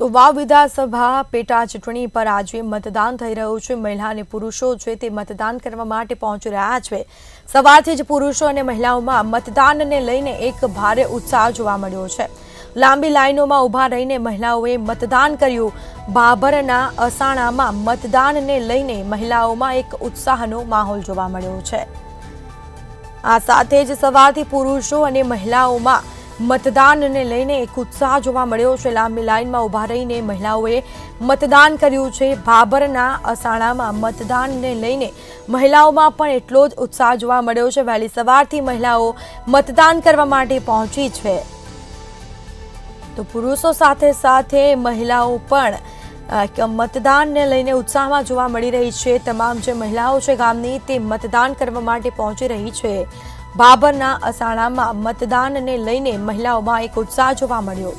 તો વાવ વિધાનસભા પેટા ચૂંટણી પર આજે મતદાન થઈ રહ્યું છે। મહિલા અને પુરુષો છે તે મતદાન કરવા માટે પહોંચી રહ્યા છે। સવારથી જ પુરુષો અને મહિલાઓમાં મતદાનને લઈને એક ભારે ઉત્સાહ જોવા મળ્યો છે। લાંબી લાઈનોમાં ઊભા રહીને મહિલાઓએ મતદાન કર્યું। બાબરના અસાણામાં મતદાનને લઈને મહિલાઓમાં એક ઉત્સાહનો માહોલ જોવા મળ્યો છે। આ સાથે જ સવારથી પુરુષો અને મહિલાઓમાં મતદાનને લઈને એક ઉત્સાહ જોવા મળ્યો છે। લાંબી લાઈનમાં ઊભા રહીને મહિલાઓએ મતદાન કર્યું છે। બાબરના અસાણામાં મતદાનને લઈને મહિલાઓમાં પણ એટલો જ ઉત્સાહ જોવા મળ્યો છે। વહેલી સવારથી મહિલાઓ મતદાન કરવા માટે પહોંચી છે। તો પુરુષો સાથે સાથે મહિલાઓ પણ મતદાનને લઈને ઉત્સાહમાં જોવા મળી રહી છે। તમામ જે મહિલાઓ છે ગામની તે મતદાન કરવા માટે પહોંચી રહી છે। બાબરના અસાણામાં મતદાનને લઈને મહિલાઓમાં એક ઉત્સાહ જોવા મળ્યો।